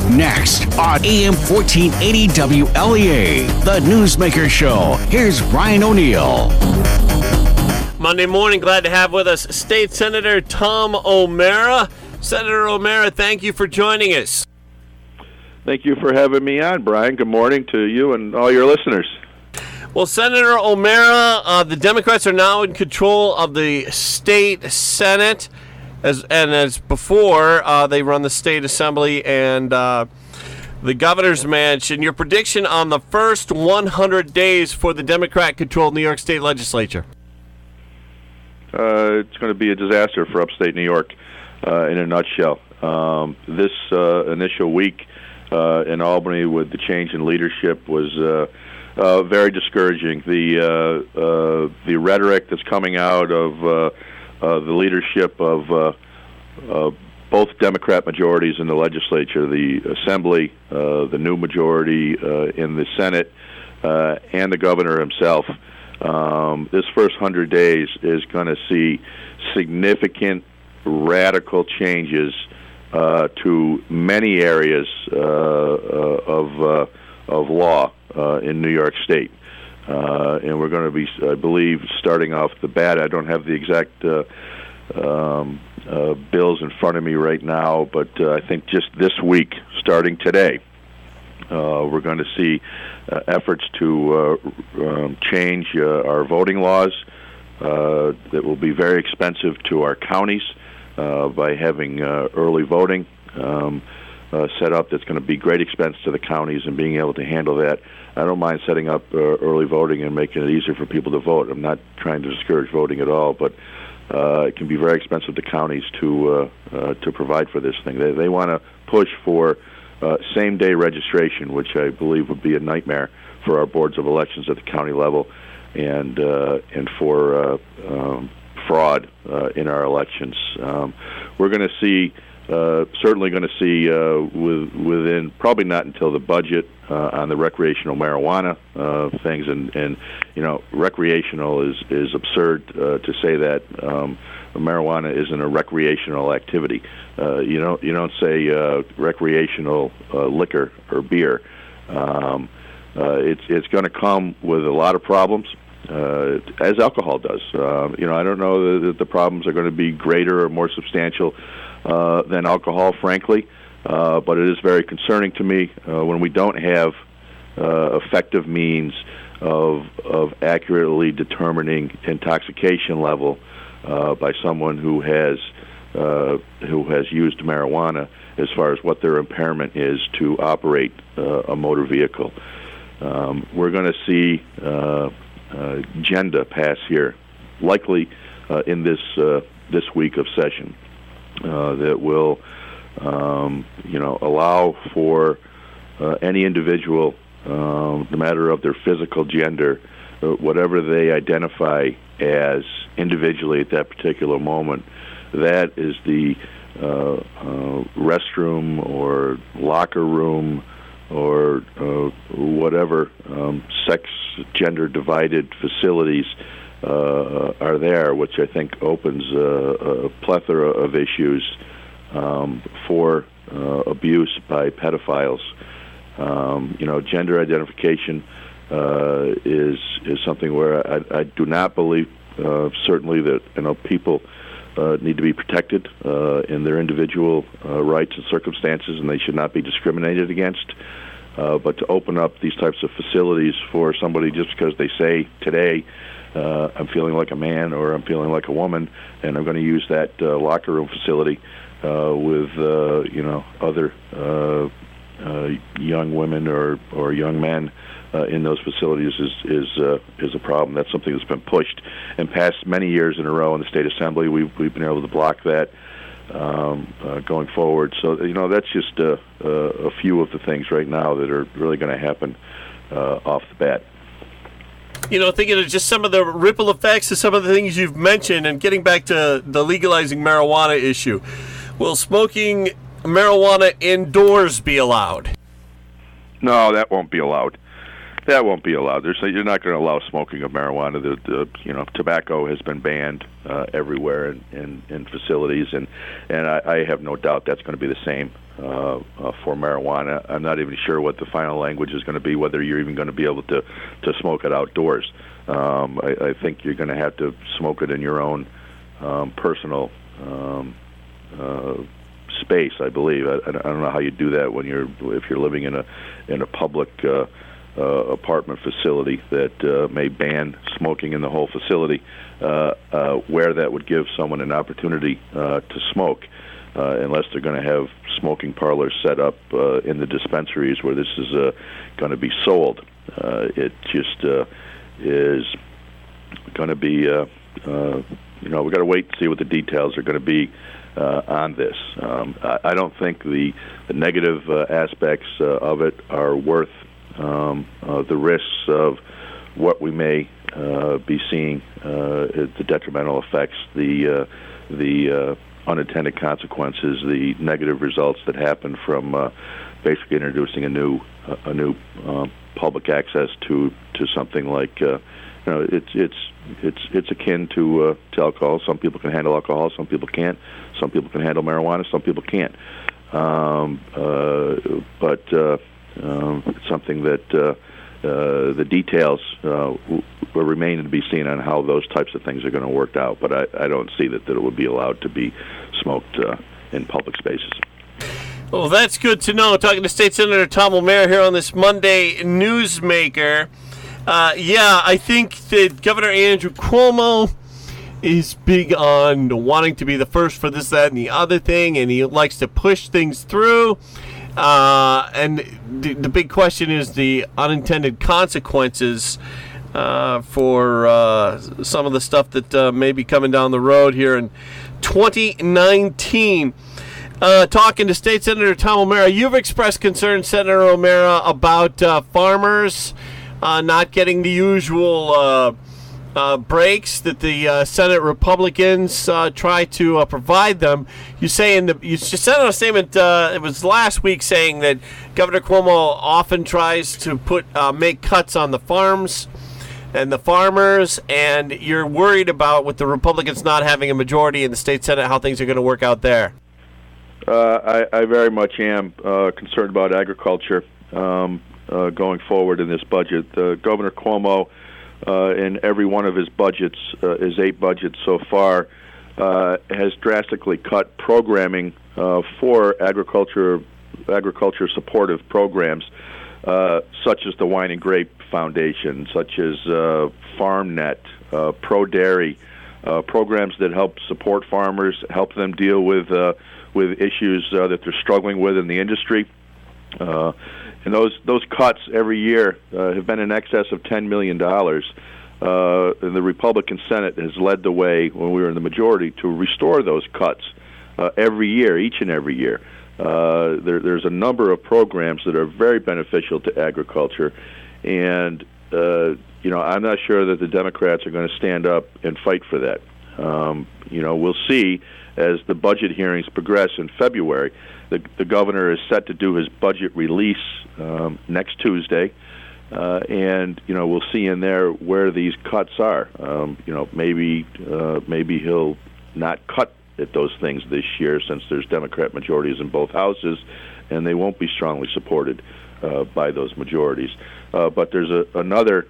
Next on AM 1480 WLEA, the Newsmaker Show. Here's Brian O'Neill. Monday morning, glad to have with us State Senator Tom O'Mara. Senator O'Mara, thank you for joining us. Thank you for having me on, Brian. Good morning to you and all your listeners. Well, Senator O'Mara, the Democrats are now in control of the state Senate. As before, they run the state assembly and the governor's mansion. Your prediction on the first 100 days for the Democrat-controlled New York State legislature? It's going to be a disaster for upstate New York, in a nutshell. This initial week in Albany with the change in leadership was very discouraging. The rhetoric that's coming out of the leadership of both Democrat majorities in the legislature, the Assembly, the new majority in the Senate, and the governor himself. This first 100 days is going to see significant radical changes to many areas of law in New York State. And we're going to be, I believe, starting off the bat. I don't have the exact bills in front of me right now, but I think just this week, starting today, we're going to see efforts to change our voting laws that will be very expensive to our counties by having early voting set up. That's going to be great expense to the counties and being able to handle that. I don't mind setting up early voting and making it easier for people to vote. I'm not trying to discourage voting at all, but it can be very expensive to counties to provide for this thing. They want to push for same-day registration, which I believe would be a nightmare for our boards of elections at the county level, and for fraud in our elections. We're going to see. Certainly going to see within, probably not until the budget on the recreational marijuana things, and you know, recreational is absurd to say that marijuana isn't a recreational activity. You don't say recreational liquor or beer. It's going to come with a lot of problems. As alcohol does. I don't know that the problems are going to be greater or more substantial than alcohol, frankly, but it is very concerning to me when we don't have effective means of accurately determining intoxication level by someone who has used marijuana, as far as what their impairment is to operate a motor vehicle. We're going to see agenda pass here, likely in this week of session, that will allow for any individual, no matter of their physical gender, whatever they identify as individually at that particular moment, that is the restroom or locker room or whatever sex, gender-divided facilities are there, which I think opens a plethora of issues for abuse by pedophiles. Gender identification is something where I do not believe, certainly, that people need to be protected in their individual rights and circumstances, and they should not be discriminated against. But to open up these types of facilities for somebody just because they say today, I'm feeling like a man or I'm feeling like a woman, and I'm going to use that locker room facility with other young women or young men in those facilities is a problem. That's something that's been pushed and passed many years in a row in the state assembly. We've been able to block that going forward. So that's just a few of the things right now that are really going to happen off the bat. Thinking of just some of the ripple effects of some of the things you've mentioned, and getting back to the legalizing marijuana issue, will smoking marijuana indoors be allowed? No, that won't be allowed. That won't be allowed. You're not going to allow smoking of marijuana. Tobacco has been banned everywhere in facilities, and I have no doubt that's going to be the same for marijuana. I'm not even sure what the final language is going to be, whether you're even going to be able to smoke it outdoors. I think you're going to have to smoke it in your own personal space, I believe. I don't know how you do that if you're living in a public apartment facility that may ban smoking in the whole facility, where that would give someone an opportunity to smoke, unless they're going to have smoking parlors set up in the dispensaries where this is going to be sold. It just is going to be, we've got to wait and see what the details are going to be on this. I don't think the negative aspects of it are worth the risks of what we may be seeing, the detrimental effects, the unintended consequences, the negative results that happen from basically introducing a new public access to something like it's akin to alcohol. Some people can handle alcohol, some people can't. Some people can handle marijuana, some people can't. But it's something that the details will remain to be seen on how those types of things are going to work out. But I don't see that it would be allowed to be smoked in public spaces. Well, that's good to know. Talking to State Senator Tom Wlea here on this Monday Newsmaker. I think that Governor Andrew Cuomo is big on wanting to be the first for this, that, and the other thing, and he likes to push things through. And the big question is the unintended consequences for some of the stuff that may be coming down the road here in 2019. Talking to State Senator Tom O'Mara, you've expressed concern, Senator O'Mara, about farmers not getting the usual breaks that the Senate Republicans try to provide them. You said in a statement, it was last week, saying that Governor Cuomo often tries to make cuts on the farms and the farmers, and you're worried about, with the Republicans not having a majority in the state Senate, how things are going to work out there. I very much am concerned about agriculture going forward in this budget. Governor Cuomo, in every one of his budgets, his 8 budgets so far, has drastically cut programming for agriculture supportive programs, such as the Wine and Grape Foundation, such as FarmNet, Pro Dairy, programs that help support farmers, help them deal with issues that they're struggling with in the industry. And those cuts every year have been in excess of $10 million. And the Republican Senate has led the way, when we were in the majority, to restore those cuts every year, each and every year. There's a number of programs that are very beneficial to agriculture, and I'm not sure that the Democrats are going to stand up and fight for that. We'll see as the budget hearings progress in February. The governor is set to do his budget release next Tuesday, and we'll see in there where these cuts are. Maybe he'll not cut at those things this year, since there's Democrat majorities in both houses, and they won't be strongly supported by those majorities. But there's another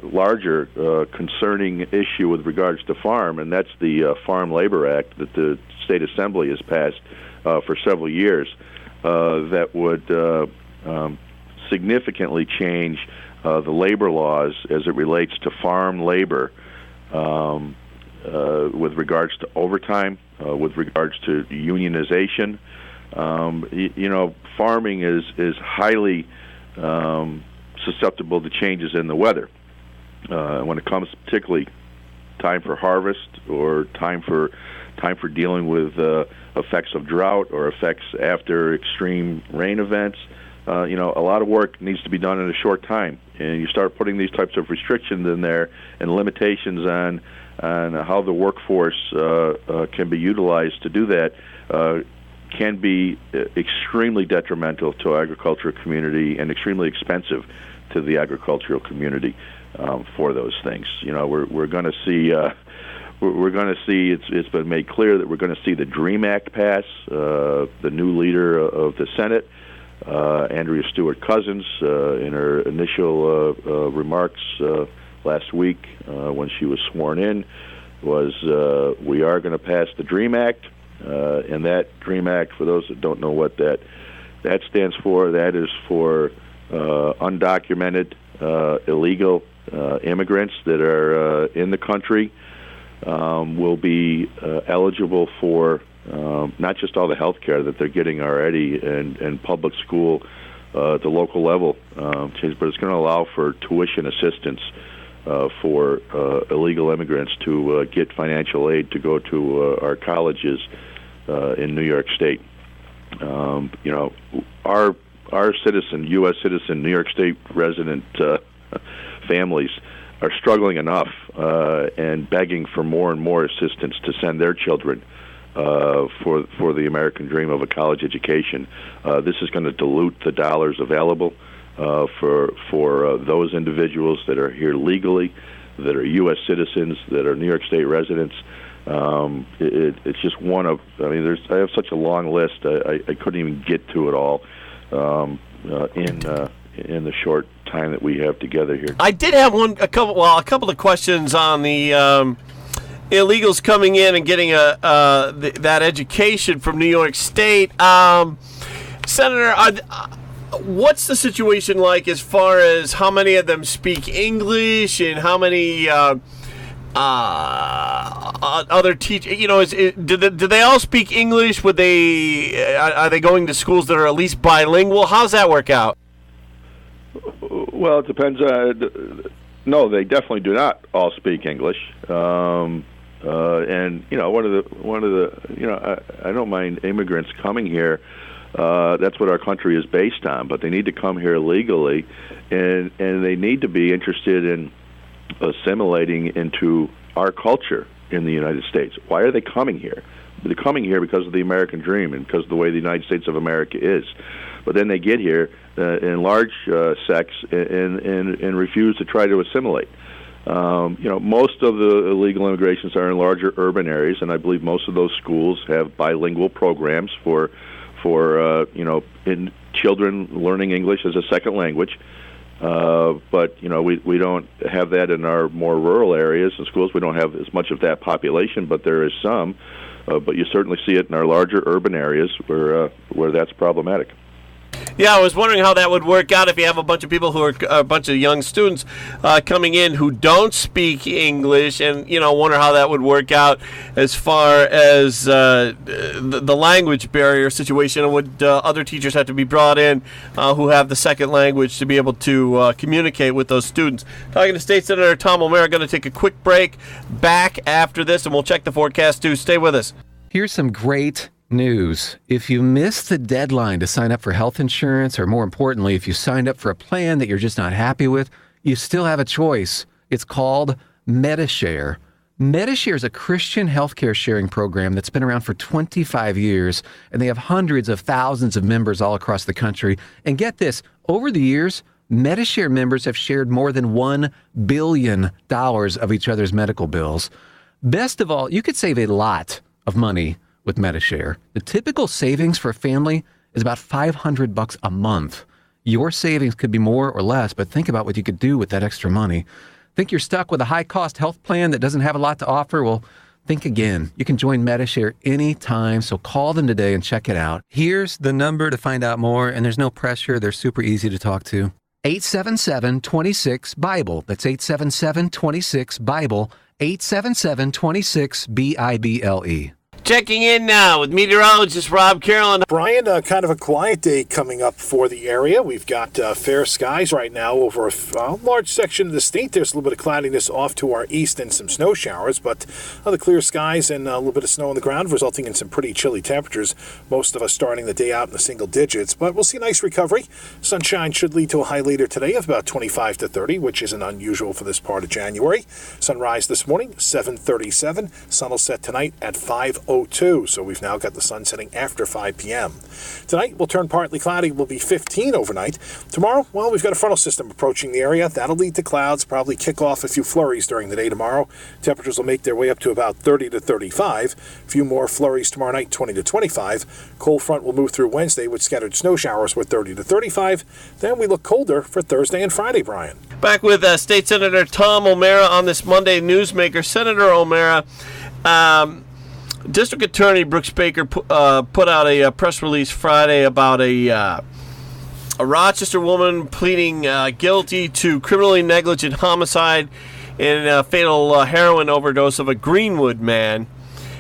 larger concerning issue with regards to farm, and that's the Farm Labor Act that the State Assembly has passed for several years, that would significantly change the labor laws as it relates to farm labor, with regards to overtime, with regards to unionization. Farming is highly susceptible to changes in the weather. When it comes particularly time for harvest, or time for dealing with effects of drought or effects after extreme rain events, a lot of work needs to be done in a short time. And you start putting these types of restrictions in there and limitations on how the workforce can be utilized to do that, can be extremely detrimental to our agricultural community and extremely expensive to the agricultural community for those things. We're going to see we're going to see, it's been made clear that we're going to see the DREAM Act pass. The new leader of the Senate, Andrea Stewart-Cousins, in her initial remarks last week when she was sworn in, was we are going to pass the DREAM Act. And that DREAM Act, for those that don't know what that stands for, that is for undocumented illegal immigrants that are in the country will be eligible for not just all the health care that they're getting already and public school at the local level, but it's going to allow for tuition assistance for illegal immigrants to get financial aid to go to our colleges in New York State. Our citizen, U.S. citizen, New York State resident families are struggling enough and begging for more and more assistance to send their children for the American dream of a college education. This is going to dilute the dollars available for those individuals that are here legally, that are U.S. citizens, that are New York State residents. It's just one of. I mean, I have such a long list. I couldn't even get to it all in the short time that we have together here. I did have a couple of questions on the illegals coming in and getting that education from New York State. Senator, what's the situation like as far as how many of them speak English and how many other teachers? Do they all speak English? Are they going to schools that are at least bilingual? How's that work out? Well, it depends. No, they definitely do not all speak English. And one of the I don't mind immigrants coming here. That's what our country is based on. But they need to come here legally, and they need to be interested in assimilating into our culture in the United States. Why are they coming here? They're coming here because of the American dream and because of the way the United States of America is. But then they get here in large sects and refuse to try to assimilate. Most of the illegal immigrations are in larger urban areas, and I believe most of those schools have bilingual programs for in children learning English as a second language. But we don't have that in our more rural areas and schools. We don't have as much of that population, but there is some. But you certainly see it in our larger urban areas where that's problematic. Yeah, I was wondering how that would work out if you have a bunch of people who are a bunch of young students coming in who don't speak English, and wonder how that would work out as far as the language barrier situation. Would other teachers have to be brought in who have the second language to be able to communicate with those students? Talking to State Senator Tom O'Mara. Going to take a quick break. Back after this, and we'll check the forecast too. Stay with us. Here's some great news. If you missed the deadline to sign up for health insurance, or more importantly, if you signed up for a plan that you're just not happy with, you still have a choice. It's called Medi-Share. Medi-Share is a Christian healthcare sharing program that's been around for 25 years, and they have hundreds of thousands of members all across the country. And get this, over the years, Medi-Share members have shared more than $1 billion of each other's medical bills. Best of all, you could save a lot of money with Medi-Share. The typical savings for a family is about $500 a month. Your savings could be more or less, but think about what you could do with that extra money. Think you're stuck with a high-cost health plan that doesn't have a lot to offer? Well, think again. You can join Medi-Share anytime, so call them today and check it out. Here's the number to find out more, and there's no pressure. They're super easy to talk to. 877-26-BIBLE. That's 877-26-BIBLE. 877-26-BIBLE. Checking in now with meteorologist Rob Carroll. Brian, kind of a quiet day coming up for the area. We've got fair skies right now over a large section of the state. There's a little bit of cloudiness off to our east and some snow showers, but other clear skies and a little bit of snow on the ground, resulting in some pretty chilly temperatures. Most of us starting the day out in the single digits, but we'll see a nice recovery. Sunshine should lead to a high later today of about 25 to 30, which isn't unusual for this part of January. Sunrise this morning, 7:37. Sun will set tonight at 5:00. 12:02, so we've now got the sun setting after 5 p.m. Tonight will turn partly cloudy, will be 15 overnight. Tomorrow, well, we've got a frontal system approaching the area. That'll lead to clouds, probably kick off a few flurries during the day tomorrow. Temperatures will make their way up to about 30 to 35. A few more flurries tomorrow night, 20 to 25. Cold front will move through Wednesday with scattered snow showers with 30 to 35. Then we look colder for Thursday and Friday, Brian. Back with State Senator Tom O'Mara on this Monday Newsmaker. Senator O'Mara, District Attorney Brooks Baker put out a press release Friday about a Rochester woman pleading guilty to criminally negligent homicide in a fatal heroin overdose of a Greenwood man.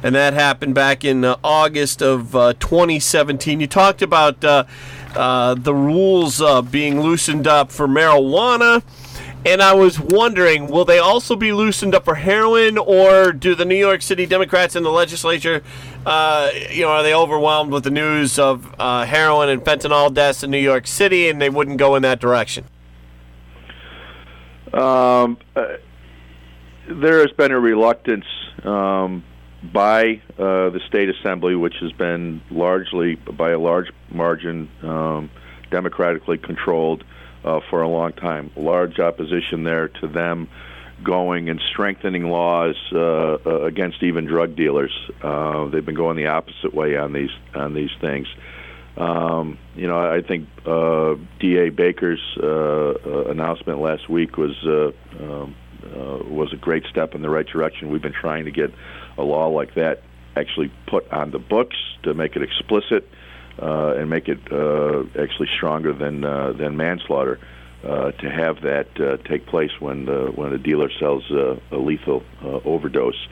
And that happened back in August of 2017. You talked about the rules being loosened up for marijuana. And I was wondering, will they also be loosened up for heroin, or do the New York City Democrats in the legislature, are they overwhelmed with the news of heroin and fentanyl deaths in New York City, and they wouldn't go in that direction? There has been a reluctance by the state assembly, which has been largely, by a large margin, democratically controlled for a long time. Large opposition there to them going and strengthening laws against even drug dealers. They've been going the opposite way on these things. I think D.A. Baker's announcement last week was a great step in the right direction. We've been trying to get a law like that actually put on the books to make it explicit and make it actually stronger than manslaughter, to have that take place when a dealer sells a lethal overdose.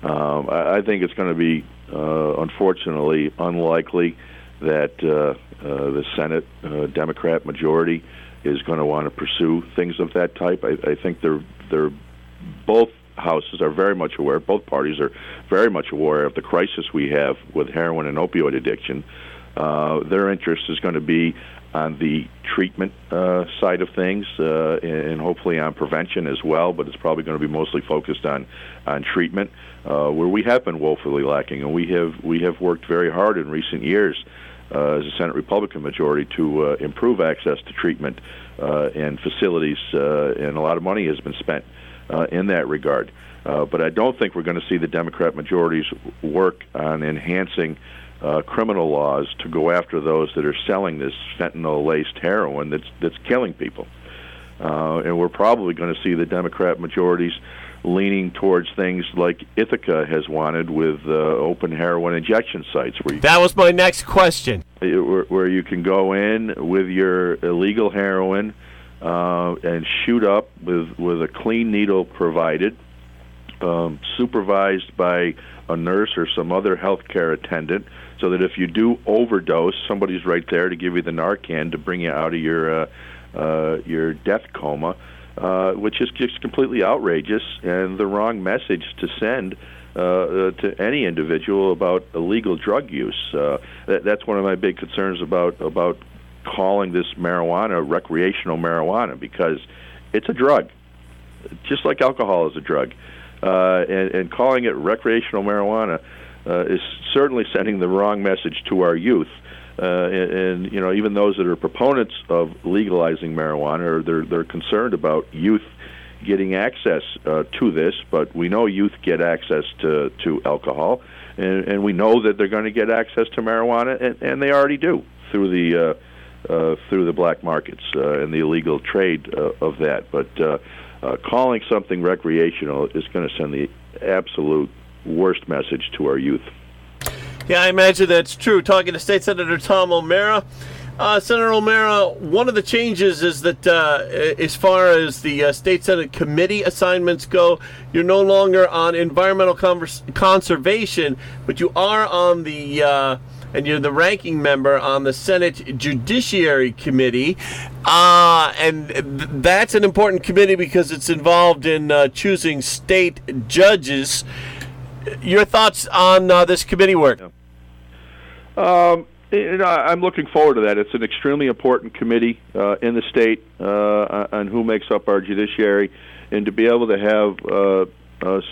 I think it's going to be, unfortunately, unlikely that the Senate Democrat majority is going to want to pursue things of that type. I think they're both houses are very much aware, both parties are very much aware of the crisis we have with heroin and opioid addiction. Their interest is going to be on the treatment side of things, and hopefully on prevention as well, but it's probably going to be mostly focused on treatment, where we have been woefully lacking, and we have worked very hard in recent years as a Senate Republican majority to improve access to treatment and facilities, and a lot of money has been spent in that regard. But I don't think we're going to see the Democrat majorities work on enhancing criminal laws to go after those that are selling this fentanyl-laced heroin that's killing people. And we're probably going to see the Democrat majorities leaning towards things like Ithaca has wanted with open heroin injection sites. That was my next question. Where you can go in with your illegal heroin and shoot up with a clean needle provided, supervised by a nurse or some other healthcare attendant, so that if you do overdose, somebody's right there to give you the Narcan to bring you out of your death coma, which is just completely outrageous and the wrong message to send to any individual about illegal drug use. That's one of my big concerns about calling this marijuana recreational marijuana, because it's a drug, just like alcohol is a drug. And calling it recreational marijuana is certainly sending the wrong message to our youth. And even those that are proponents of legalizing marijuana, they're concerned about youth getting access to this. But we know youth get access to alcohol, and we know that they're going to get access to marijuana, and they already do through the black markets and the illegal trade of that. But calling something recreational is going to send the absolute worst message to our youth. Yeah, I imagine that's true. Talking to State Senator Tom O'Mara. Senator O'Mara, one of the changes is that as far as the State Senate committee assignments go, you're no longer on environmental conservation, but you are on the and you're the ranking member on the Senate Judiciary Committee. And that's an important committee because it's involved in choosing state judges. Your thoughts on this committee work? I'm looking forward to that. It's an extremely important committee in the state on who makes up our judiciary, and to be able to have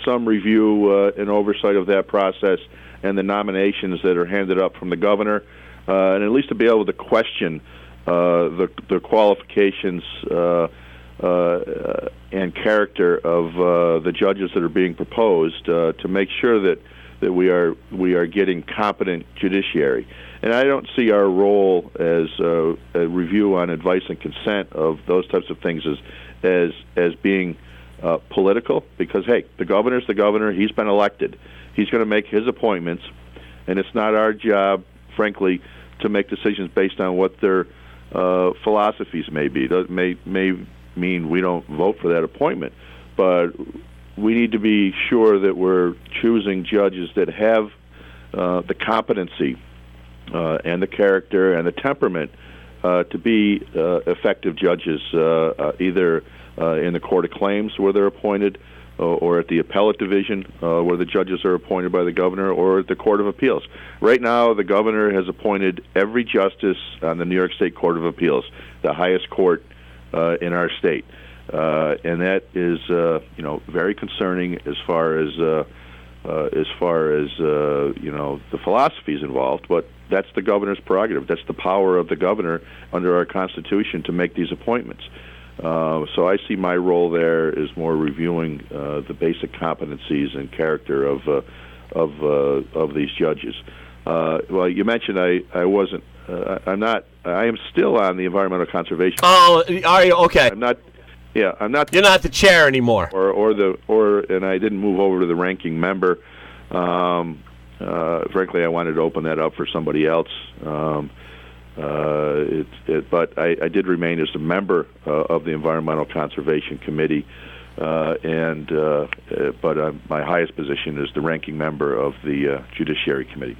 some review and oversight of that process and the nominations that are handed up from the governor, and at least to be able to question the qualifications and character of the judges that are being proposed, to make sure that we are getting competent judiciary. And I don't see our role as a review on advice and consent of those types of things as being political, because, hey, the governor's the governor. He's been elected. He's going to make his appointments, and it's not our job, frankly, to make decisions based on what their philosophies may be. That may mean we don't vote for that appointment, but we need to be sure that we're choosing judges that have the competency and the character and the temperament to be effective judges, either in the Court of Claims where they're appointed, or at the Appellate Division where the judges are appointed by the governor, or at the Court of Appeals. Right now, the governor has appointed every justice on the New York State Court of Appeals, the highest court in our state. And that is, very concerning as far as the philosophies involved. But that's the governor's prerogative. That's the power of the governor under our Constitution to make these appointments. So I see my role there as more reviewing the basic competencies and character of these judges. Well, you mentioned I wasn't. I'm not. I am still on the Environmental Conservation. Oh, are you? Okay. I'm not. Yeah, I'm not. You're not the chair anymore. And I didn't move over to the ranking member. Frankly, I wanted to open that up for somebody else. But I did remain as a member of the Environmental Conservation Committee, but my highest position is the ranking member of the Judiciary Committee.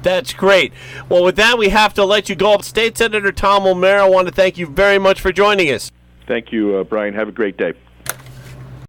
That's great. Well, with that, we have to let you go. State Senator Tom Wlea, I want to thank you very much for joining us. Thank you, Brian. Have a great day.